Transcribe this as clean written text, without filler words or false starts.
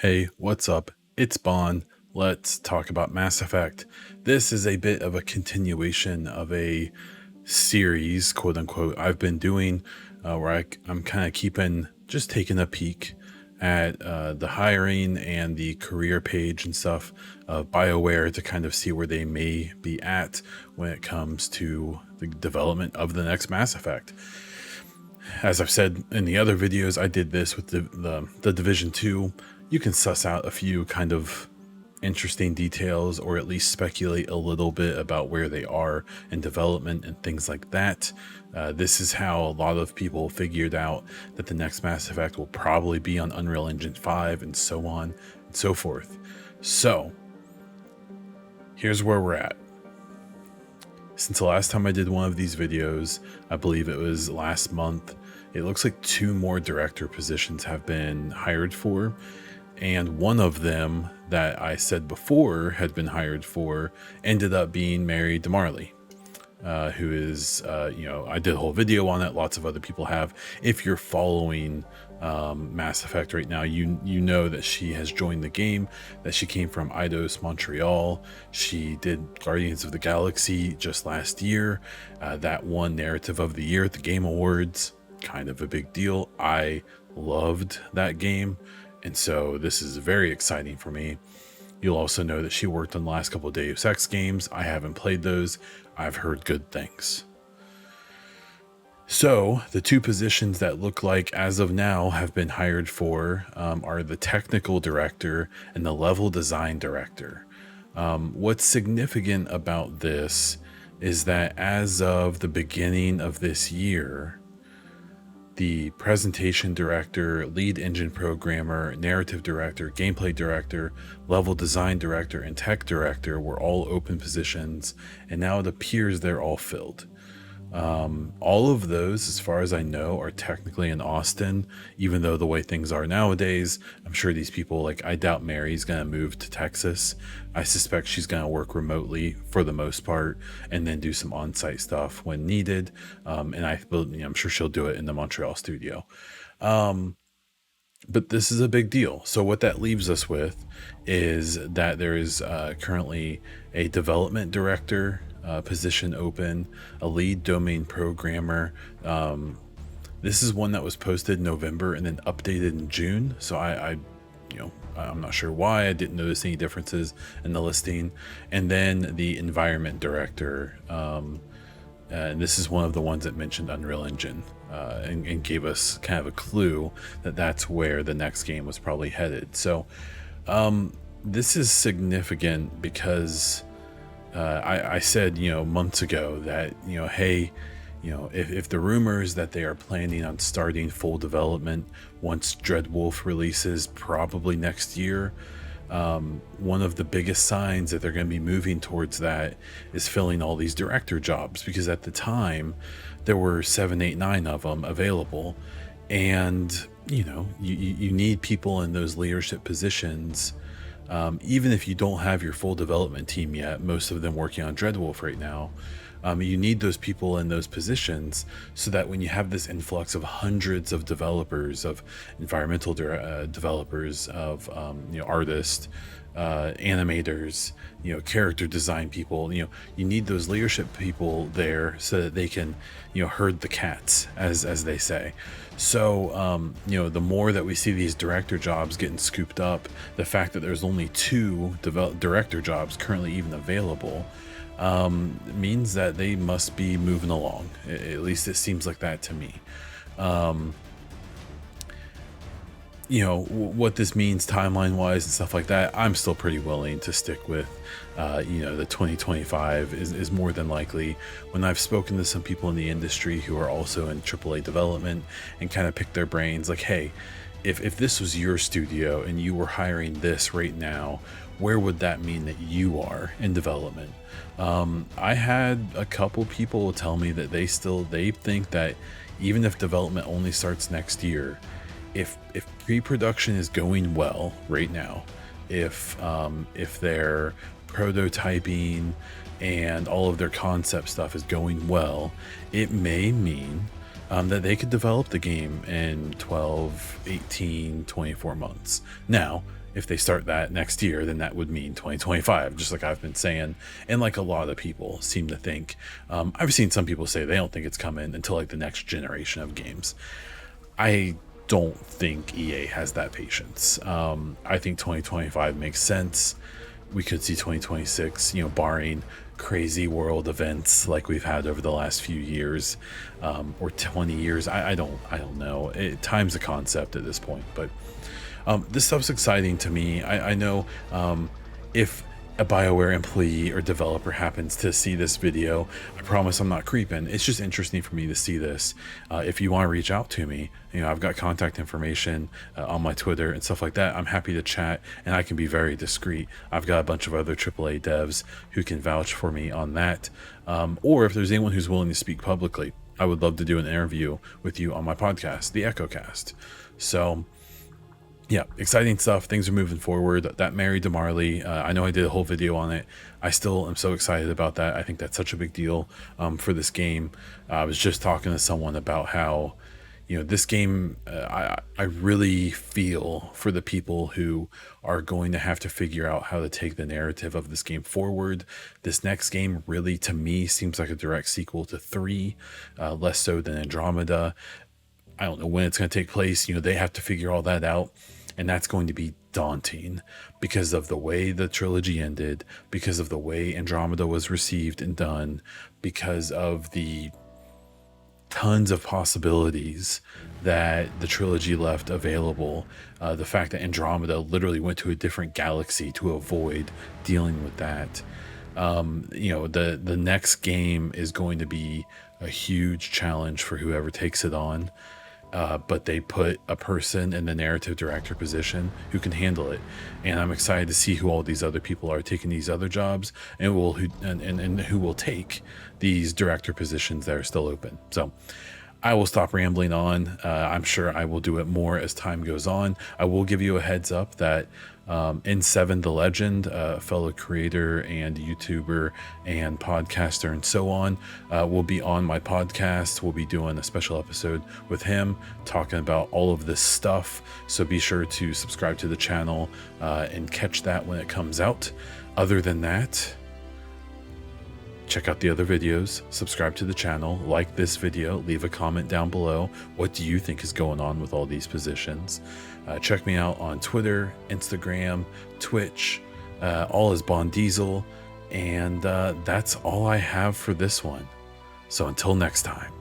Hey, what's up? It's Bon. Let's talk about Mass Effect. This is a bit of a continuation of a series, quote unquote, I've been doing where I'm kind of just taking a peek at the hiring and the career page and stuff of BioWare to kind of see where they may be at when it comes to the development of the next Mass Effect. As I've said in the other videos, I did this with the Division 2. You can suss out a few kind of interesting details or at least speculate a little bit about where they are in development and things like that. This is how a lot of people figured out that the next Mass Effect will probably be on Unreal Engine 5 and so on and so forth. So here's where we're at. Since the last time I did one of these videos, I believe it was last month, it looks like 2 more director positions have been hired for. And one of them that I said before had been hired for ended up being Mary DeMarley, who is, I did a whole video on it. Lots of other people have. If you're following Mass Effect right now, you know that she has joined the game, that she came from Eidos Montreal. She did Guardians of the Galaxy just last year. That won Narrative of the Year at the Game Awards. Kind of a big deal. I loved that game. And so this is very exciting for me. You'll also know that she worked on the last couple of Deus Ex games. I haven't played those. I've heard good things. So the 2 positions that look like as of now have been hired for are the technical director and the level design director. What's significant about this is that as of the beginning of this year, the presentation director, lead engine programmer, narrative director, gameplay director, level design director, and tech director were all open positions, and now it appears they're all filled. All of those, as far as I know, are technically in Austin, even though the way things are nowadays, I'm sure these people, I doubt Mary's going to move to Texas. I suspect she's going to work remotely for the most part and then do some on-site stuff when needed. And I'm sure she'll do it in the Montreal studio. But this is a big deal. So what that leaves us with is that there is currently a development director position open, a lead domain programmer. This is one that was posted in November and then updated in June. So I'm not sure why I didn't notice any differences in the listing. And then the environment director, and this is one of the ones that mentioned Unreal Engine and gave us kind of a clue that that's where the next game was probably headed. So this is significant because I said, months ago that, hey, if the rumors that they are planning on starting full development once Dreadwolf releases probably next year, one of the biggest signs that they're going to be moving towards that is filling all these director jobs, because at the time there were 7, 8, 9 of them available, and you need people in those leadership positions. Even if you don't have your full development team yet, most of them working on Dreadwolf right now, you need those people in those positions so that when you have this influx of hundreds of developers, of environmental developers, of artists, animators, character design people, you need those leadership people there so that they can herd the cats, as they say. So the more that we see these director jobs getting scooped up, the fact that there's only 2 director jobs currently even available means that they must be moving along. At least it seems like that to me. What this means timeline wise and stuff like that, I'm still pretty willing to stick with the 2025 is more than likely. When I've spoken to some people in the industry who are also in AAA development and kind of pick their brains, like, hey, if this was your studio and you were hiring this right now, where would that mean that you are in development? I had a couple people tell me that they think that even if development only starts next year, if pre-production is going well right now, if their prototyping and all of their concept stuff is going well, it may mean that they could develop the game in 12, 18, 24 months. Now, If they start that next year, then that would mean 2025, just like I've been saying. And like a lot of people seem to think. I've seen some people say they don't think it's coming until like the next generation of games. I don't think EA has that patience. I think 2025 makes sense. We could see 2026, barring crazy world events like we've had over the last few years, or 20 years. I don't know. Time's a concept at this point, but this stuff's exciting to me. I know if a BioWare employee or developer happens to see this video, I promise I'm not creeping. It's just interesting for me to see this. If you want to reach out to me, I've got contact information on my Twitter and stuff like that. I'm happy to chat, and I can be very discreet. I've got a bunch of other AAA devs who can vouch for me on that. Or if there's anyone who's willing to speak publicly, I would love to do an interview with you on my podcast, the EchoCast. So yeah, exciting stuff. Things are moving forward. That Mary DeMarley, I know I did a whole video on it. I still am so excited about that. I think that's such a big deal for this game. I was just talking to someone about how, this game, I really feel for the people who are going to have to figure out how to take the narrative of this game forward. This next game really, to me, seems like a direct sequel to 3, less so than Andromeda. I don't know when it's going to take place. They have to figure all that out. And that's going to be daunting because of the way the trilogy ended, because of the way Andromeda was received and done, because of the tons of possibilities that the trilogy left available. The fact that Andromeda literally went to a different galaxy to avoid dealing with that. The next game is going to be a huge challenge for whoever takes it on. But they put a person in the narrative director position who can handle it, and I'm excited to see who all these other people are taking these other jobs, and who will take these director positions that are still open. So I will stop rambling on. I'm sure I will do it more as time goes on. I will give you a heads up that N7 the Legend, fellow creator and YouTuber and podcaster and so on, will be on my podcast. We'll be doing a special episode with him talking about all of this stuff. So be sure to subscribe to the channel and catch that when it comes out. Other than that, check out the other videos, subscribe to the channel, like this video, leave a comment down below. What do you think is going on with all these positions? Check me out on Twitter, Instagram, Twitch, all is Bond Diesel. And that's all I have for this one. So until next time.